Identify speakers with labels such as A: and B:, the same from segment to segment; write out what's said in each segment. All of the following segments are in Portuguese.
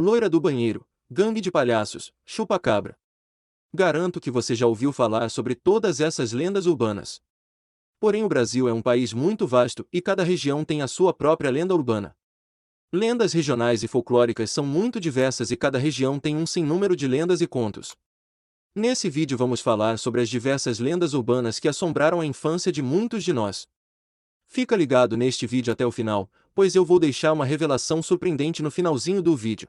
A: Loira do banheiro, gangue de palhaços, chupa-cabra. Garanto que você já ouviu falar sobre todas essas lendas urbanas. Porém, o Brasil é um país muito vasto e cada região tem a sua própria lenda urbana. Lendas regionais e folclóricas são muito diversas e cada região tem um sem número de lendas e contos. Nesse vídeo vamos falar sobre as diversas lendas urbanas que assombraram a infância de muitos de nós. Fica ligado neste vídeo até o final, pois eu vou deixar uma revelação surpreendente no finalzinho do vídeo.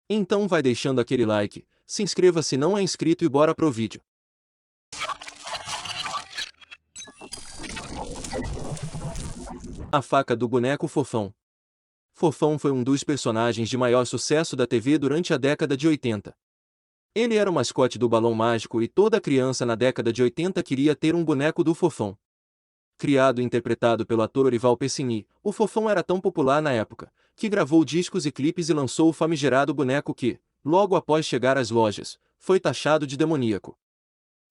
A: Então vai deixando aquele like, se inscreva se não é inscrito e bora pro vídeo. A faca do boneco Fofão. Fofão foi um dos personagens de maior sucesso da TV durante a década de 80. Ele era o mascote do Balão Mágico e toda criança na década de 80 queria ter um boneco do Fofão. Criado e interpretado pelo ator Orival Pessini, o Fofão era tão popular na época, que gravou discos e clipes e lançou o famigerado boneco que, logo após chegar às lojas, foi taxado de demoníaco.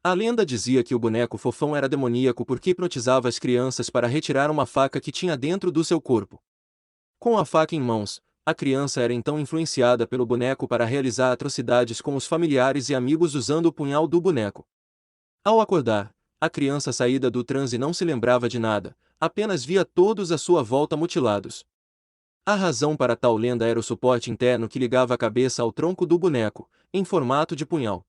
A: A lenda dizia que o boneco Fofão era demoníaco porque hipnotizava as crianças para retirar uma faca que tinha dentro do seu corpo. Com a faca em mãos, a criança era então influenciada pelo boneco para realizar atrocidades com os familiares e amigos usando o punhal do boneco. Ao acordar, a criança saída do transe não se lembrava de nada, apenas via todos à sua volta mutilados. A razão para tal lenda era o suporte interno que ligava a cabeça ao tronco do boneco, em formato de punhal.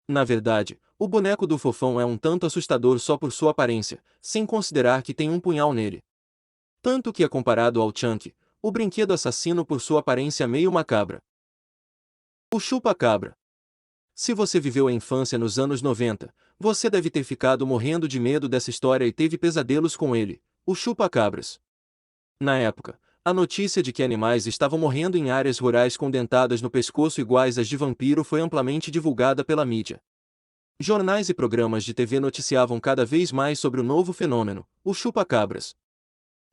A: Na verdade, o boneco do Fofão é um tanto assustador só por sua aparência, sem considerar que tem um punhal nele. Tanto que é comparado ao Chunk, o brinquedo assassino por sua aparência meio macabra. O chupa-cabra. Se você viveu a infância nos anos 90, você deve ter ficado morrendo de medo dessa história e teve pesadelos com ele, o chupa-cabras. Na época, a notícia de que animais estavam morrendo em áreas rurais com dentadas no pescoço iguais às de vampiro foi amplamente divulgada pela mídia. Jornais e programas de TV noticiavam cada vez mais sobre o novo fenômeno, o chupa-cabras.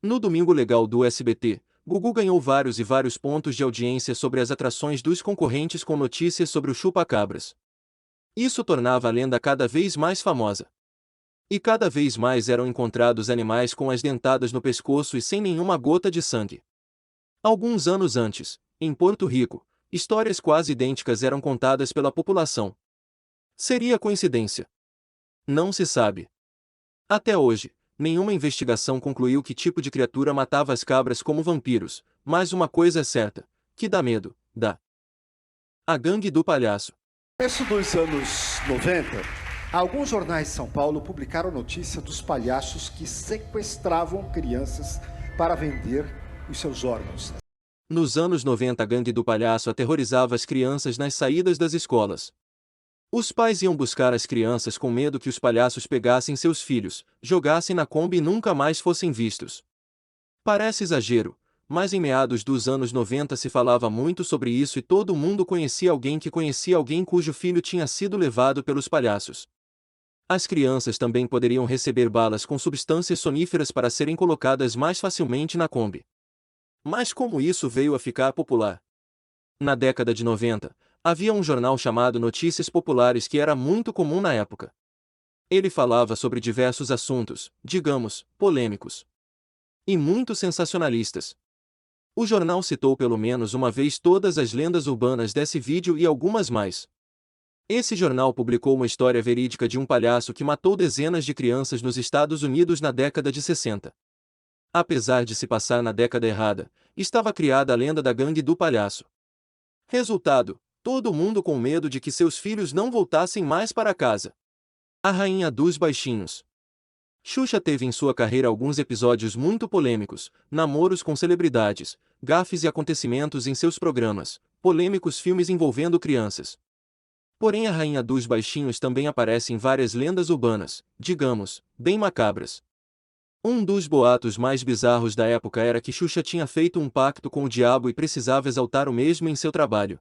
A: No Domingo Legal do SBT, Gugu ganhou vários pontos de audiência sobre as atrações dos concorrentes com notícias sobre o chupa-cabras. Isso tornava a lenda cada vez mais famosa. E cada vez mais eram encontrados animais com as dentadas no pescoço e sem nenhuma gota de sangue. Alguns anos antes, em Porto Rico, histórias quase idênticas eram contadas pela população. Seria coincidência? Não se sabe. Até hoje, nenhuma investigação concluiu que tipo de criatura matava as cabras como vampiros, mas uma coisa é certa, que dá medo, dá. A Gangue do Palhaço.
B: No começo dos anos 90, alguns jornais de São Paulo publicaram notícia dos palhaços que sequestravam crianças para vender os seus órgãos.
A: Nos anos 90 a Gangue do Palhaço aterrorizava as crianças nas saídas das escolas. Os pais iam buscar as crianças com medo que os palhaços pegassem seus filhos, jogassem na Kombi e nunca mais fossem vistos. Parece exagero, mas em meados dos anos 90 se falava muito sobre isso e todo mundo conhecia alguém que conhecia alguém cujo filho tinha sido levado pelos palhaços. As crianças também poderiam receber balas com substâncias soníferas para serem colocadas mais facilmente na Kombi. Mas como isso veio a ficar popular? Na década de 90, havia um jornal chamado Notícias Populares que era muito comum na época. Ele falava sobre diversos assuntos, digamos, polêmicos. E muito sensacionalistas. O jornal citou pelo menos uma vez todas as lendas urbanas desse vídeo e algumas mais. Esse jornal publicou uma história verídica de um palhaço que matou dezenas de crianças nos Estados Unidos na década de 60. Apesar de se passar na década errada, estava criada a lenda da Gangue do Palhaço. Resultado: todo mundo com medo de que seus filhos não voltassem mais para casa. A Rainha dos Baixinhos. Xuxa teve em sua carreira alguns episódios muito polêmicos, namoros com celebridades, gafes e acontecimentos em seus programas, polêmicos filmes envolvendo crianças. Porém a Rainha dos Baixinhos também aparece em várias lendas urbanas, digamos, bem macabras. Um dos boatos mais bizarros da época era que Xuxa tinha feito um pacto com o diabo e precisava exaltar o mesmo em seu trabalho.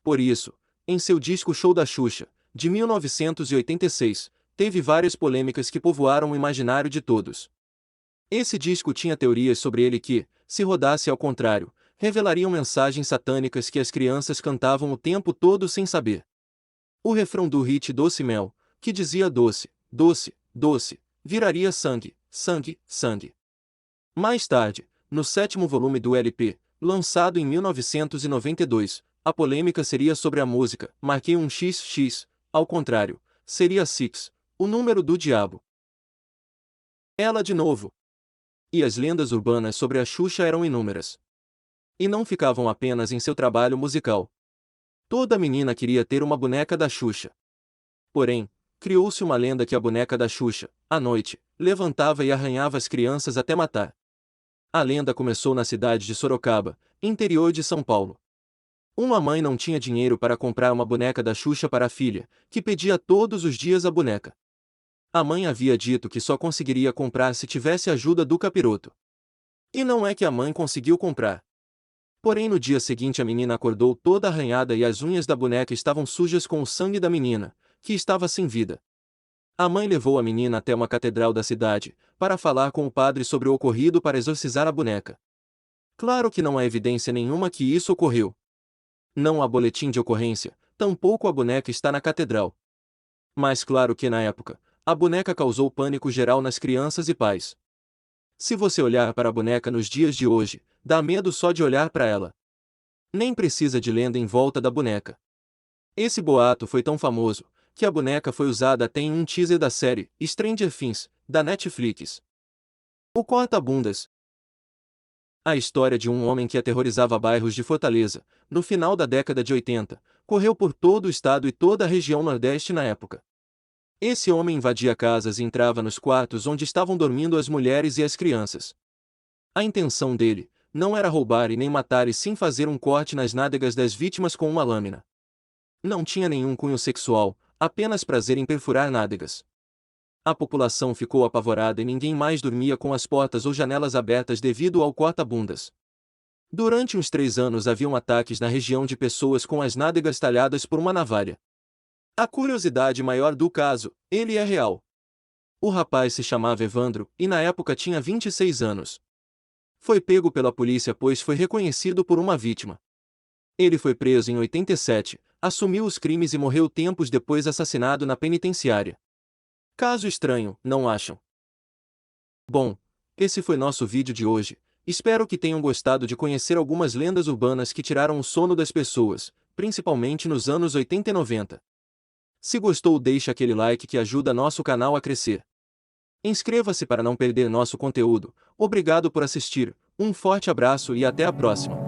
A: Por isso, em seu disco Show da Xuxa, de 1986, teve várias polêmicas que povoaram o imaginário de todos. Esse disco tinha teorias sobre ele que, se rodasse ao contrário, revelariam mensagens satânicas que as crianças cantavam o tempo todo sem saber. O refrão do hit Doce Mel, que dizia doce, doce, doce, viraria sangue, sangue, sangue. Mais tarde, no sétimo volume do LP, lançado em 1992. A polêmica seria sobre a música Marquei um XX, ao contrário, seria Six, o número do diabo. Ela de novo. E as lendas urbanas sobre a Xuxa eram inúmeras. E não ficavam apenas em seu trabalho musical. Toda menina queria ter uma boneca da Xuxa. Porém, criou-se uma lenda que a boneca da Xuxa, à noite, levantava e arranhava as crianças até matar. A lenda começou na cidade de Sorocaba, interior de São Paulo. Uma mãe não tinha dinheiro para comprar uma boneca da Xuxa para a filha, que pedia todos os dias a boneca. A mãe havia dito que só conseguiria comprar se tivesse ajuda do capiroto. E não é que a mãe conseguiu comprar. Porém no dia seguinte a menina acordou toda arranhada e as unhas da boneca estavam sujas com o sangue da menina, que estava sem vida. A mãe levou a menina até uma catedral da cidade, para falar com o padre sobre o ocorrido para exorcizar a boneca. Claro que não há evidência nenhuma que isso ocorreu. Não há boletim de ocorrência, tampouco a boneca está na catedral. Mas claro que na época, a boneca causou pânico geral nas crianças e pais. Se você olhar para a boneca nos dias de hoje, dá medo só de olhar para ela. Nem precisa de lenda em volta da boneca. Esse boato foi tão famoso, que a boneca foi usada até em um teaser da série Stranger Things, da Netflix. O corta-bundas. A história de um homem que aterrorizava bairros de Fortaleza, no final da década de 80, correu por todo o estado e toda a região Nordeste na época. Esse homem invadia casas e entrava nos quartos onde estavam dormindo as mulheres e as crianças. A intenção dele não era roubar e nem matar e sim fazer um corte nas nádegas das vítimas com uma lâmina. Não tinha nenhum cunho sexual, apenas prazer em perfurar nádegas. A população ficou apavorada e ninguém mais dormia com as portas ou janelas abertas devido ao corta-bundas. Durante uns 3 anos haviam ataques na região de pessoas com as nádegas talhadas por uma navalha. A curiosidade maior do caso, ele é real. O rapaz se chamava Evandro, e na época tinha 26 anos. Foi pego pela polícia pois foi reconhecido por uma vítima. Ele foi preso em 87, assumiu os crimes e morreu tempos depois assassinado na penitenciária. Caso estranho, não acham? Bom, esse foi nosso vídeo de hoje. Espero que tenham gostado de conhecer algumas lendas urbanas que tiraram o sono das pessoas, principalmente nos anos 80 e 90. Se gostou, deixe aquele like que ajuda nosso canal a crescer. Inscreva-se para não perder nosso conteúdo. Obrigado por assistir, um forte abraço e até a próxima.